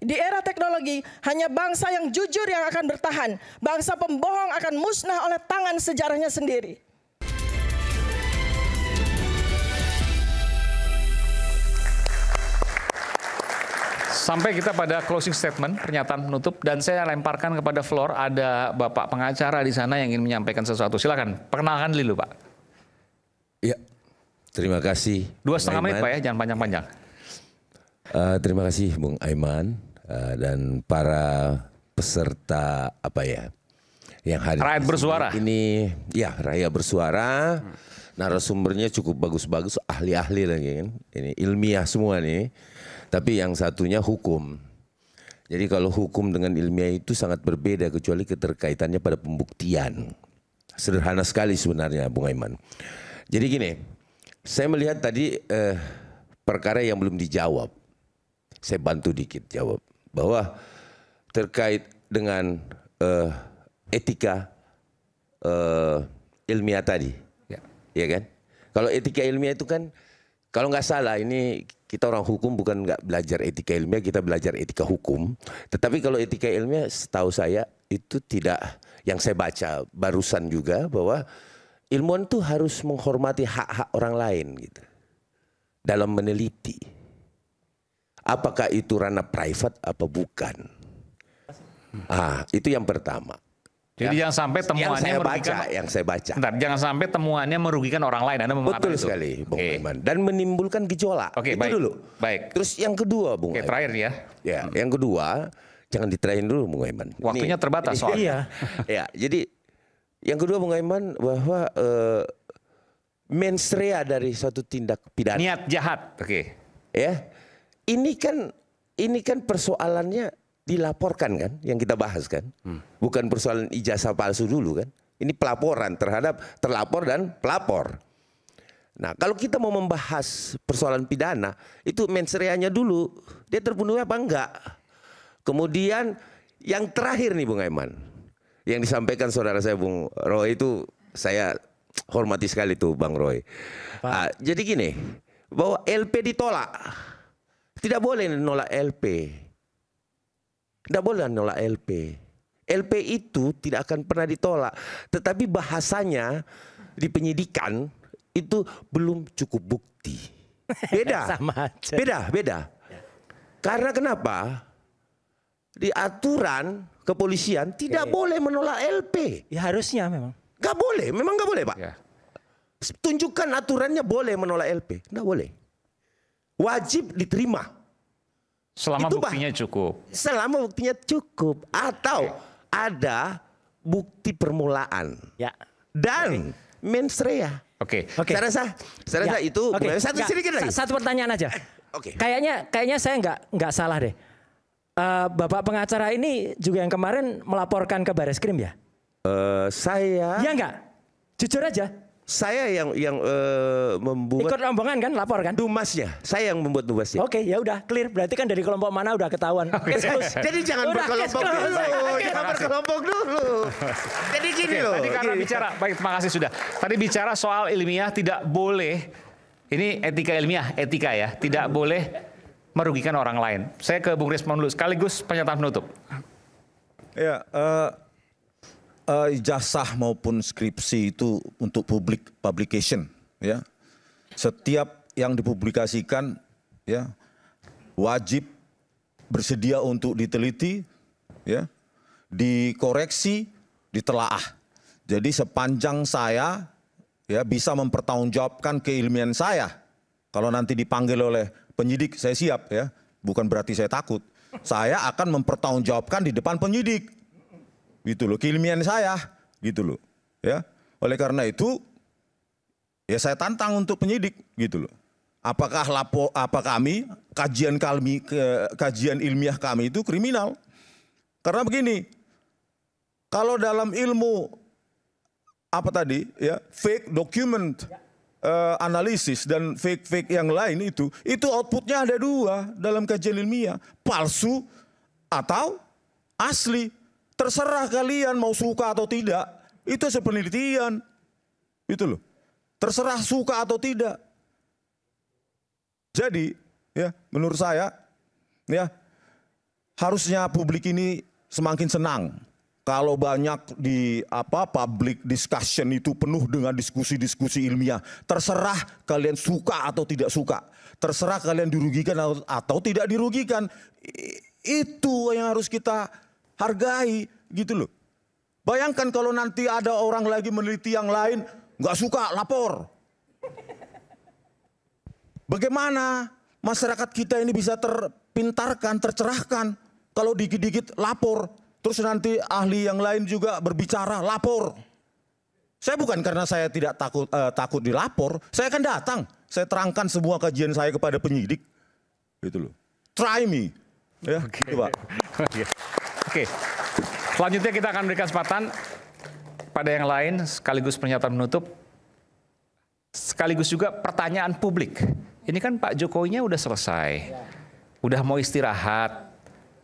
Di era teknologi, hanya bangsa yang jujur yang akan bertahan. Bangsa pembohong akan musnah oleh tangan sejarahnya sendiri. Sampai kita pada closing statement, pernyataan penutup, dan saya lemparkan kepada floor, ada Bapak pengacara di sana yang ingin menyampaikan sesuatu. Silakan, perkenalkan dulu Pak. Ya, terima kasih. 2,5 menit Pak ya, jangan panjang-panjang. Terima kasih Bung Aiman dan para peserta yang hadir. Rakyat bersuara. Ini ya rakyat bersuara. Narasumbernya cukup bagus-bagus, ahli-ahli lagi kan. Ini ilmiah semua nih. Tapi yang satunya hukum. Jadi kalau hukum dengan ilmiah itu sangat berbeda kecuali keterkaitannya pada pembuktian. Sederhana sekali sebenarnya Bung Aiman. Jadi gini, saya melihat tadi perkara yang belum dijawab. Saya bantu dikit jawab. Bahwa terkait dengan etika ilmiah tadi. Ya kan? Kalau etika ilmiah itu kan, kalau nggak salah ini kita orang hukum bukan nggak belajar etika ilmiah, kita belajar etika hukum. Tetapi kalau etika ilmiah setahu saya itu tidak, yang saya baca barusan juga bahwa ilmuwan itu harus menghormati hak-hak orang lain gitu. Dalam meneliti. Apakah itu ranah private apa bukan? Itu yang pertama. Jadi jangan sampai temuannya yang saya baca. Bentar, jangan sampai temuannya merugikan orang lain. Anda mengatakan betul itu. Sekali, Bung Aiman. Dan menimbulkan gejolak. Itu baik. Dulu. Baik. Terus yang kedua, Bung Aiman. Terakhir ya. Ya, yang kedua, jangan diterahin dulu, Bung Aiman. Waktunya terbatas soalnya. Ya, jadi yang kedua, Bung Aiman, bahwa mens rea dari suatu tindak pidana. Niat jahat. Ya, ini kan persoalannya dilaporkan kan, yang kita bahas kan, bukan persoalan ijazah palsu dulu kan, ini pelaporan terhadap terlapor dan pelapor. Nah kalau kita mau membahas persoalan pidana, itu mens rea-nya dulu, dia terpenuhi apa enggak. Kemudian yang terakhir nih Bung Aiman, yang disampaikan saudara saya Bung Roy itu saya hormati sekali tuh Bang Roy. Jadi gini, bahwa LP ditolak, tidak boleh nolak LP. Tidak boleh nolak LP. LP itu tidak akan pernah ditolak. Tetapi bahasanya di penyidikan itu belum cukup bukti. Beda. Sama aja. Beda. Karena kenapa? Di aturan kepolisian tidak boleh menolak LP. Ya harusnya memang. Gak boleh, memang gak boleh Pak. Ya. Tunjukkan aturannya boleh menolak LP. Nggak boleh. Wajib diterima. Selama itu buktinya cukup. Selama buktinya cukup. Atau ada bukti permulaan. Ya. Dan mens rea. Saya rasa itu sedikit lagi. Satu pertanyaan aja. Oke. Kayaknya saya nggak salah deh. Bapak pengacara ini juga yang kemarin melaporkan ke Bareskrim ya? Saya. Ya enggak? Jujur aja. Saya yang membuat. Ikut rombongan kan, lapor kan? Dumasnya. Saya yang membuat dumasnya. Oke, ya udah clear. Berarti kan dari kelompok mana udah ketahuan. Jadi jangan berkelompok dulu. Jangan berkelompok dulu. Jadi gini loh. Tadi karena bicara, baik terima kasih sudah. Tadi bicara soal ilmiah tidak boleh. Ini etika ilmiah, etika ya. Tidak boleh merugikan orang lain. Saya ke Bung Rismon dulu. Sekaligus pernyataan penutup. Ya, ijazah maupun skripsi itu untuk public publication ya. Setiap yang dipublikasikan ya wajib bersedia untuk diteliti ya, dikoreksi, ditelaah. Jadi sepanjang saya ya bisa mempertanggungjawabkan keilmian saya. Kalau nanti dipanggil oleh penyidik saya siap ya. Bukan berarti saya takut. Saya akan mempertanggungjawabkan di depan penyidik. Gitu loh, keilmian saya, gitu loh, ya. Oleh karena itu, ya saya tantang untuk penyidik, gitu loh. Apakah kajian ilmiah kami itu kriminal? Karena begini, kalau dalam ilmu fake document analisis dan fake yang lain itu outputnya ada dua dalam kajian ilmiah, palsu atau asli. Terserah kalian mau suka atau tidak, itu sepenelitian, itu loh. Terserah suka atau tidak. Jadi, ya menurut saya, ya harusnya publik ini semakin senang kalau banyak di public discussion itu penuh dengan diskusi-diskusi ilmiah. Terserah kalian suka atau tidak suka. Terserah kalian dirugikan atau tidak dirugikan. Itu yang harus kita hargai gitu loh. Bayangkan kalau nanti ada orang lagi meneliti yang lain, nggak suka, lapor. Bagaimana masyarakat kita ini bisa terpintarkan, tercerahkan kalau dikit-dikit lapor. Terus nanti ahli yang lain juga berbicara, lapor. Saya bukan karena saya tidak takut dilapor, saya akan datang. Saya terangkan semua kajian saya kepada penyidik. Gitu loh. Try me. Ya, coba. Oke. Selanjutnya kita akan berikan kesempatan pada yang lain sekaligus pernyataan menutup. Sekaligus juga pertanyaan publik. Ini kan Pak Jokowinya udah selesai. Udah mau istirahat.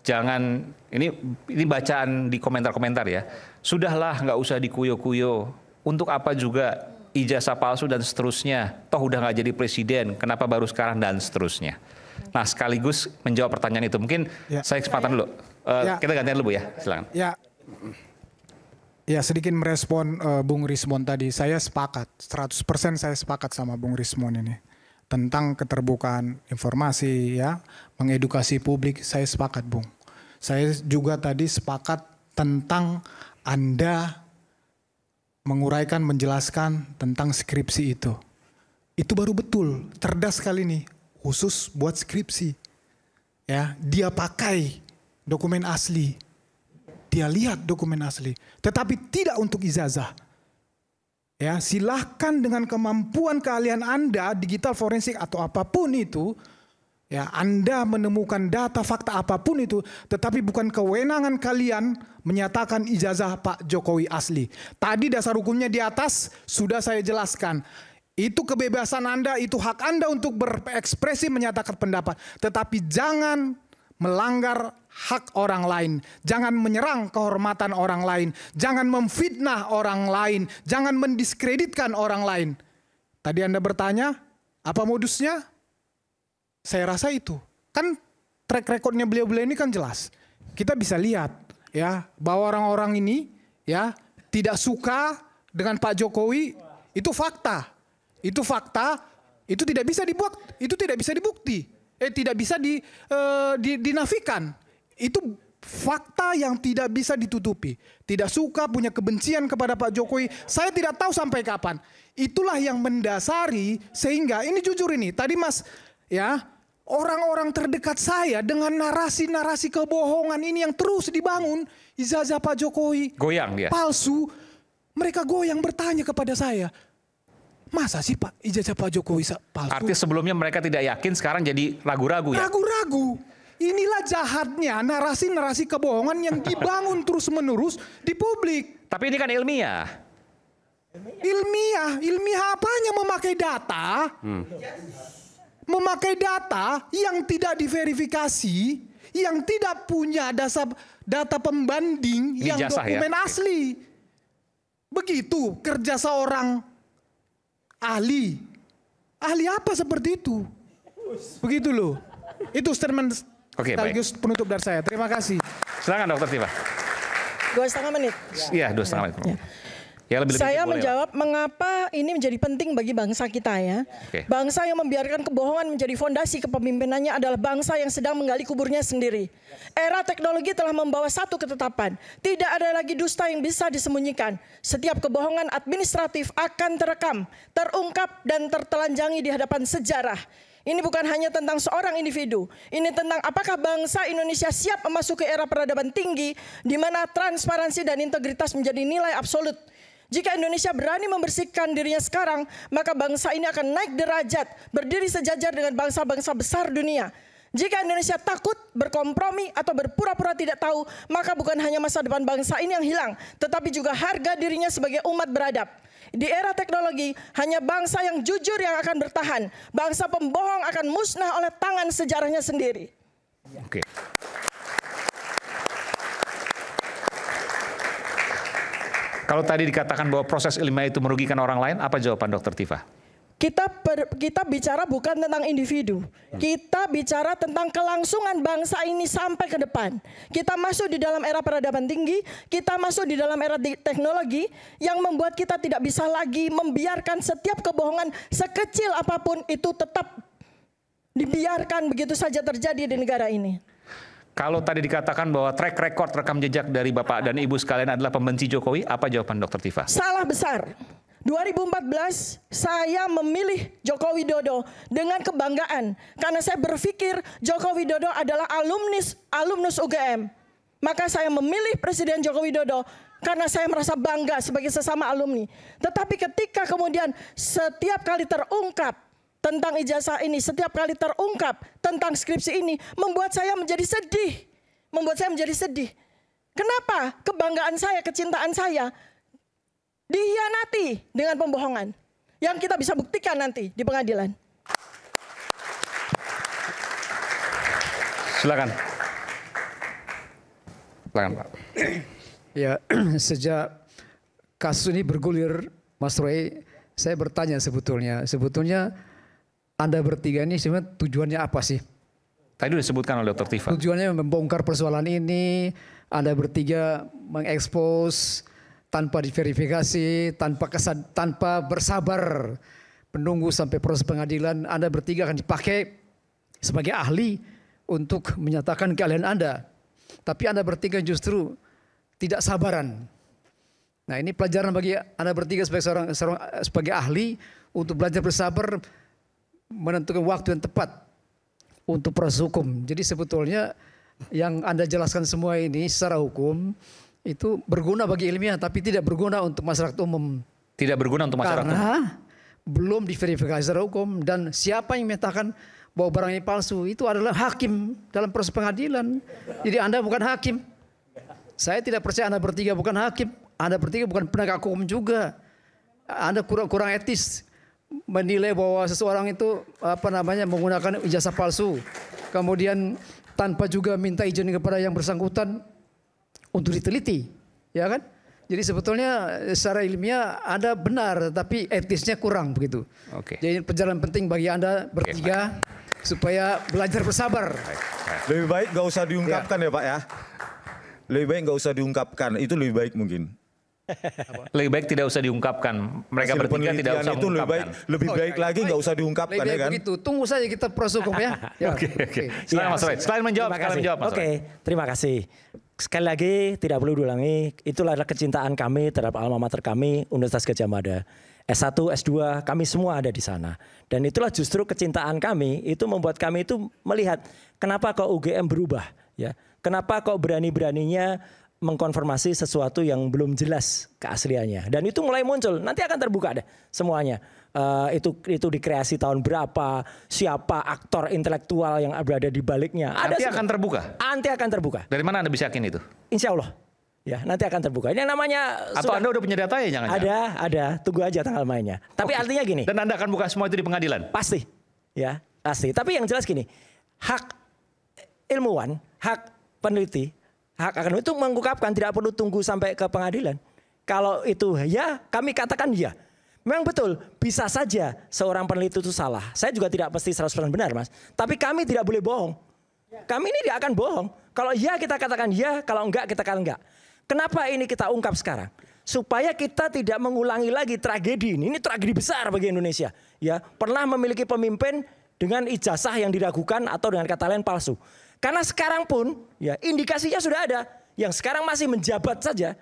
Jangan, ini bacaan di komentar-komentar ya. Sudahlah, nggak usah dikuyo-kuyo. Untuk apa juga ijazah palsu dan seterusnya. Toh udah nggak jadi presiden, kenapa baru sekarang dan seterusnya. Nah, sekaligus menjawab pertanyaan itu. Mungkin saya kesempatan dulu. Kita gantian dulu Bu ya, silakan. Ya, sedikit merespon Bung Rismon tadi. Saya sepakat, 100% saya sepakat sama Bung Rismon ini. Tentang keterbukaan informasi, ya, mengedukasi publik, saya sepakat, Bung. Saya juga tadi sepakat tentang Anda menguraikan, menjelaskan tentang skripsi itu. Itu baru betul, cerdas sekali nih, khusus buat skripsi. Ya, dia pakai dokumen asli, dia lihat dokumen asli, tetapi tidak untuk ijazah. Ya, silahkan dengan kemampuan keahlian Anda, digital forensik atau apapun itu, ya, Anda menemukan data fakta apapun itu, tetapi bukan kewenangan kalian menyatakan ijazah Pak Jokowi asli. Tadi dasar hukumnya di atas sudah saya jelaskan. Itu kebebasan Anda, itu hak Anda untuk berekspresi menyatakan pendapat, tetapi jangan melanggar hak orang lain, jangan menyerang kehormatan orang lain, jangan memfitnah orang lain, jangan mendiskreditkan orang lain. Tadi Anda bertanya, apa modusnya? Saya rasa itu. Kan track recordnya beliau-beliau ini kan jelas. Kita bisa lihat ya bahwa orang-orang ini ya tidak suka dengan Pak Jokowi, itu fakta. Itu fakta, itu tidak bisa dibuat, itu tidak bisa dibukti. Tidak bisa dinafikan. Itu fakta yang tidak bisa ditutupi. Tidak suka, punya kebencian kepada Pak Jokowi. Saya tidak tahu sampai kapan. Itulah yang mendasari sehingga ini jujur ini. Tadi Mas ya, orang-orang terdekat saya dengan narasi-narasi kebohongan ini yang terus dibangun, ijazah Pak Jokowi goyang dia. Palsu. Mereka goyang bertanya kepada saya. Masa sih Pak ijazah Pak Jokowi palsu? Artinya sebelumnya mereka tidak yakin, sekarang jadi ragu-ragu ya? Ragu-ragu. Inilah jahatnya narasi-narasi kebohongan yang dibangun terus-menerus di publik. Tapi ini kan ilmiah. Ilmiah apanya memakai data? Memakai data yang tidak diverifikasi, yang tidak punya data pembanding ini yang jasa, dokumen ya? asli. Begitu kerja seorang ahli. Ahli apa seperti itu? Begitu loh. Itu statement sekaligus penutup dari saya. Terima kasih. Silakan Dokter Tifa. 2,5 menit. Iya, 2,5 menit. Ya, saya menjawab mengapa ini menjadi penting bagi bangsa kita ya. Bangsa yang membiarkan kebohongan menjadi fondasi kepemimpinannya adalah bangsa yang sedang menggali kuburnya sendiri. Era teknologi telah membawa satu ketetapan. Tidak ada lagi dusta yang bisa disembunyikan. Setiap kebohongan administratif akan terekam, terungkap dan tertelanjangi di hadapan sejarah. Ini bukan hanya tentang seorang individu. Ini tentang apakah bangsa Indonesia siap memasuki era peradaban tinggi di mana transparansi dan integritas menjadi nilai absolut. Jika Indonesia berani membersihkan dirinya sekarang, maka bangsa ini akan naik derajat, berdiri sejajar dengan bangsa-bangsa besar dunia. Jika Indonesia takut, berkompromi, atau berpura-pura tidak tahu, maka bukan hanya masa depan bangsa ini yang hilang, tetapi juga harga dirinya sebagai umat beradab. Di era teknologi, hanya bangsa yang jujur yang akan bertahan. Bangsa pembohong akan musnah oleh tangan sejarahnya sendiri. Oke. Kalau tadi dikatakan bahwa proses ilmiah itu merugikan orang lain, apa jawaban Dokter Tifa? Kita bicara bukan tentang individu. Kita bicara tentang kelangsungan bangsa ini sampai ke depan. Kita masuk di dalam era peradaban tinggi, kita masuk di dalam era teknologi yang membuat kita tidak bisa lagi membiarkan setiap kebohongan sekecil apapun itu tetap dibiarkan begitu saja terjadi di negara ini. Kalau tadi dikatakan bahwa track record rekam jejak dari Bapak dan Ibu sekalian adalah pembenci Jokowi, apa jawaban Dr. Tifa? Salah besar. 2014 saya memilih Joko Widodo dengan kebanggaan karena saya berpikir Joko Widodo adalah alumnus UGM. Maka saya memilih Presiden Joko Widodo karena saya merasa bangga sebagai sesama alumni. Tetapi ketika kemudian setiap kali terungkap tentang ijazah ini, setiap kali terungkap tentang skripsi ini, membuat saya menjadi sedih. Kenapa? Kebanggaan saya, kecintaan saya dihianati dengan pembohongan yang kita bisa buktikan nanti di pengadilan. Silakan Pak. Ya, sejak kasus ini bergulir, Mas Roy, saya bertanya sebetulnya Anda bertiga ini sebenarnya tujuannya apa sih? Tadi sudah disebutkan oleh Dr. Tifa. Tujuannya membongkar persoalan ini, Anda bertiga mengekspos tanpa diverifikasi, tanpa bersabar menunggu sampai proses pengadilan. Anda bertiga akan dipakai sebagai ahli untuk menyatakan keahlian Anda. Tapi Anda bertiga justru tidak sabaran. Nah, ini pelajaran bagi Anda bertiga sebagai ahli untuk belajar bersabar, menentukan waktu yang tepat untuk proses hukum. Jadi sebetulnya yang Anda jelaskan semua ini secara hukum itu berguna bagi ilmiah, tapi tidak berguna untuk masyarakat umum. Tidak berguna untuk masyarakat umum. Karena belum diverifikasi secara hukum, dan siapa yang menyatakan bahwa barang ini palsu itu adalah hakim dalam proses pengadilan. Jadi Anda bukan hakim. Saya tidak percaya Anda bertiga bukan hakim. Anda bertiga bukan penegak hukum juga. Anda kurang etis menilai bahwa seseorang itu menggunakan ijazah palsu, kemudian tanpa juga minta izin kepada yang bersangkutan untuk diteliti, ya kan? Jadi sebetulnya secara ilmiah Anda benar, tapi etisnya kurang begitu. Oke. Jadi pelajaran penting bagi Anda bertiga supaya belajar bersabar. Lebih baik nggak usah diungkapkan ya Pak ya. Lebih baik nggak usah diungkapkan, itu lebih baik mungkin. Lebih baik tidak usah diungkapkan. Mereka Hasil bertiga tidak usah itu mengungkapkan. lebih baik lagi nggak usah diungkapkan Lebih ya baik kan. begitu. Tunggu saja kita proses hukum ya. Oke. Silakan Mas Roy. Selain menjawab, Mas Roy. Terima kasih. Sekali lagi tidak perlu diulangi, itulah kecintaan kami terhadap alma mater kami, Universitas Gadjah Mada. S1, S2, kami semua ada di sana. Dan itulah justru kecintaan kami, itu membuat kami itu melihat kenapa kok UGM berubah. Ya, kenapa kok berani-beraninya mengkonfirmasi sesuatu yang belum jelas keasliannya. Dan itu mulai muncul, nanti akan terbuka deh semuanya. Itu dikreasi tahun berapa, siapa aktor intelektual yang berada di baliknya. Nanti akan terbuka? Nanti akan terbuka. Dari mana Anda bisa yakin itu? Insya Allah. Ya, nanti akan terbuka. Ini yang namanya... Atau Anda udah punya datanya jangan-jangan? Ada. Tunggu aja tanggal mainnya. Tapi artinya gini. Dan Anda akan buka semua itu di pengadilan? Pasti. Ya, pasti. Tapi yang jelas gini. Hak ilmuwan, hak peneliti, hak akademik itu mengungkapkan, tidak perlu tunggu sampai ke pengadilan. Kalau itu ya, kami katakan ya. Memang betul, bisa saja seorang peneliti itu salah. Saya juga tidak pasti 100% benar, Mas. Tapi kami tidak boleh bohong. Kami ini tidak akan bohong. Kalau ya kita katakan ya, kalau enggak kita katakan enggak. Kenapa ini kita ungkap sekarang? Supaya kita tidak mengulangi lagi tragedi ini. Ini tragedi besar bagi Indonesia. Ya, pernah memiliki pemimpin dengan ijazah yang diragukan atau dengan kata lain palsu. Karena sekarang pun ya indikasinya sudah ada. Yang sekarang masih menjabat saja.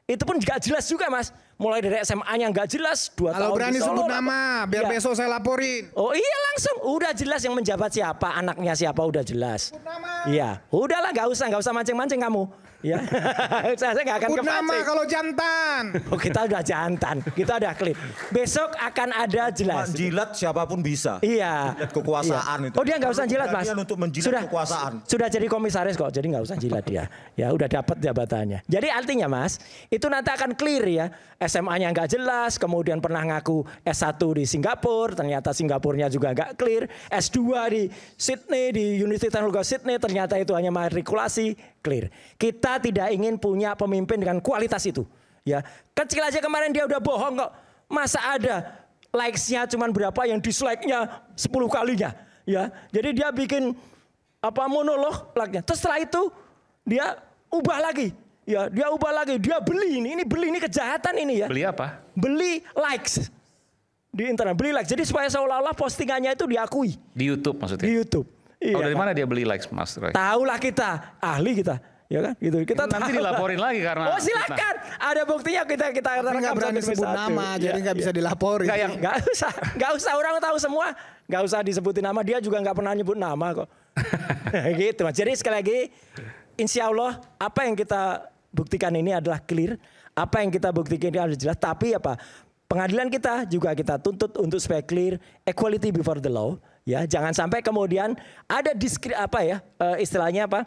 Itu pun nggak jelas juga, Mas. Mulai dari SMA-nya nggak jelas, 2 tahun. Kalau berani di Solo, sebut nama, biar besok saya laporin. Oh iya langsung, udah jelas yang menjabat siapa, anaknya siapa udah jelas. Iya, udahlah nggak usah mancing-mancing kamu. Ya, saya nggak akan Sebut nama kepancing. kalau jantan. Oh kita udah jantan, kita udah klip. Besok akan ada jelas. Jilat siapapun bisa. Iya. Jilat kekuasaan itu. Oh dia nggak usah jilat, Mas. Untuk menjilat kekuasaan. Sudah jadi komisaris kok, jadi nggak usah jilat dia. Ya udah dapat jabatannya. Jadi artinya, Mas, itu nanti akan clear ya. SMA-nya nggak jelas, kemudian pernah ngaku S1 di Singapura, ternyata Singapurnya juga nggak clear. S2 di Sydney, di Universitas Teknologi Sydney, ternyata itu hanya matrikulasi, clear. Kita tidak ingin punya pemimpin dengan kualitas itu. Ya, kecil aja kemarin dia udah bohong kok. Masa ada likes-nya cuman berapa, yang dislike-nya 10 kalinya. Ya, jadi dia bikin monolog like-nya. Terus setelah itu dia ubah lagi. Ya, dia ubah lagi. Dia beli ini beli, ini kejahatan ini ya. Beli apa? Beli likes di internet, beli likes. Jadi supaya seolah-olah postingannya itu diakui. Di YouTube maksudnya? Di YouTube. Iya, dari mana dia beli likes, Mas Roy? Tahulah kita, ahli kita. Ya kan, gitu. Kita nanti dilaporin lagi karena. Oh silakan, ada buktinya kita nggak berani sebut nama, jadi nggak bisa dilaporin. Nggak usah orang tahu semua, nggak usah disebutin nama. Dia juga nggak pernah nyebut nama kok. Gitu Mas. Jadi sekali lagi, insya Allah apa yang kita buktikan ini adalah clear, apa yang kita buktikan ini adalah jelas. Tapi pengadilan kita juga kita tuntut untuk supaya clear, equality before the law. Ya, jangan sampai kemudian ada istilahnya apa?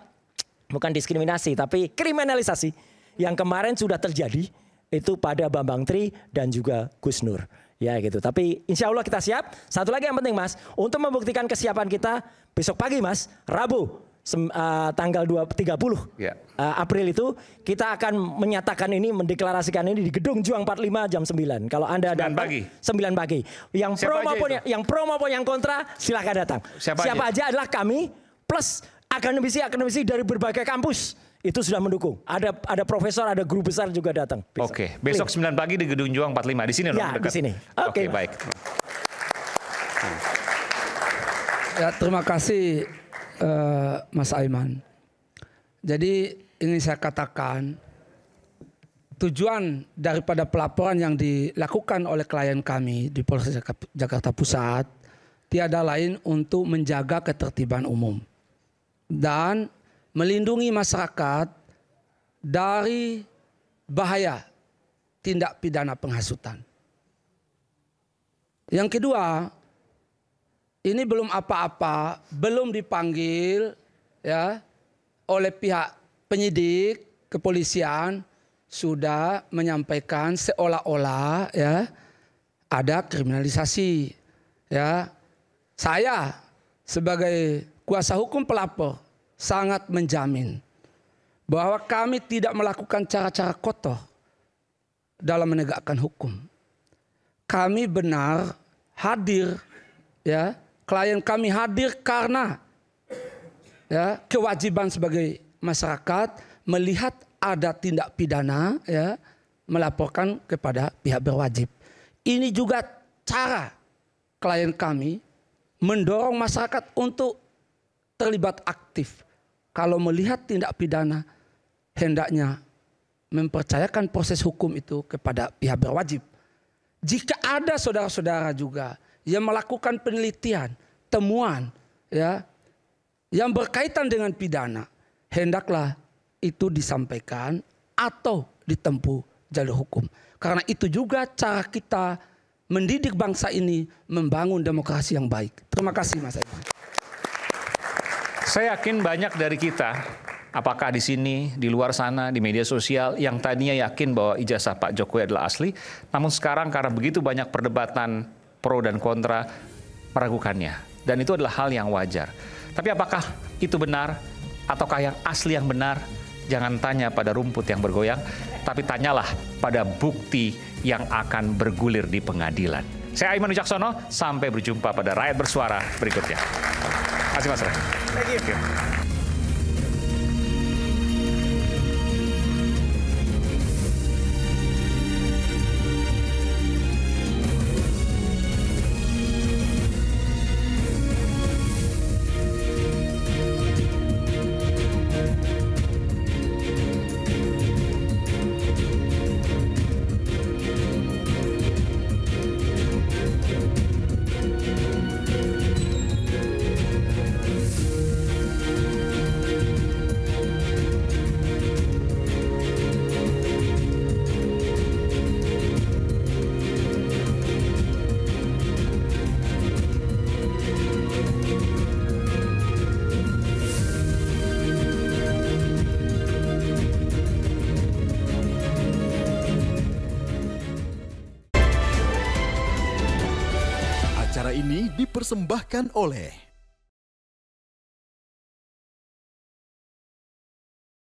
Bukan diskriminasi, tapi kriminalisasi yang kemarin sudah terjadi itu pada Bambang Tri dan juga Gus Nur. Ya gitu. Tapi insya Allah kita siap. Satu lagi yang penting Mas, untuk membuktikan kesiapan kita besok pagi Mas, Rabu tanggal 30 April itu kita akan menyatakan ini, mendeklarasikan ini di Gedung Juang 45 jam 9. Kalau Anda datang 9 pagi. Yang pro maupun yang kontra silakan datang. Siapa aja adalah kami plus akademisi dari berbagai kampus itu sudah mendukung. Ada profesor, ada guru besar juga datang. Oke, besok 9 pagi di Gedung Juang 45 di sini dong. Ya, dekat. di sini. Oke, baik. Ya, terima kasih Mas Aiman. Jadi ingin saya katakan tujuan daripada pelaporan yang dilakukan oleh klien kami di Polres Jakarta Pusat tiada lain untuk menjaga ketertiban umum dan melindungi masyarakat dari bahaya tindak pidana penghasutan. Yang kedua, ini belum apa-apa, belum dipanggil ya oleh pihak penyidik kepolisian sudah menyampaikan seolah-olah ya ada kriminalisasi. Ya, saya sebagai kuasa hukum pelapor sangat menjamin bahwa kami tidak melakukan cara-cara kotor dalam menegakkan hukum. Kami benar hadir, ya, klien kami hadir karena ya kewajiban sebagai masyarakat melihat ada tindak pidana, ya, melaporkan kepada pihak berwajib. Ini juga cara klien kami mendorong masyarakat untuk terlibat aktif. Kalau melihat tindak pidana, hendaknya mempercayakan proses hukum itu kepada pihak berwajib. Jika ada saudara-saudara juga yang melakukan penelitian, temuan, ya, yang berkaitan dengan pidana, hendaklah itu disampaikan atau ditempuh jalur hukum. Karena itu juga cara kita mendidik bangsa ini membangun demokrasi yang baik. Terima kasih Mas Aiman. Saya yakin banyak dari kita, apakah di sini, di luar sana, di media sosial, yang tadinya yakin bahwa ijazah Pak Jokowi adalah asli, namun sekarang karena begitu banyak perdebatan pro dan kontra, meragukannya. Dan itu adalah hal yang wajar. Tapi apakah itu benar, ataukah yang asli yang benar? Jangan tanya pada rumput yang bergoyang, tapi tanyalah pada bukti yang akan bergulir di pengadilan. Saya Aiman Wicaksono, sampai berjumpa pada Rakyat Bersuara berikutnya. Terima kasih Mas Ray. Thank you. Acara ini dipersembahkan oleh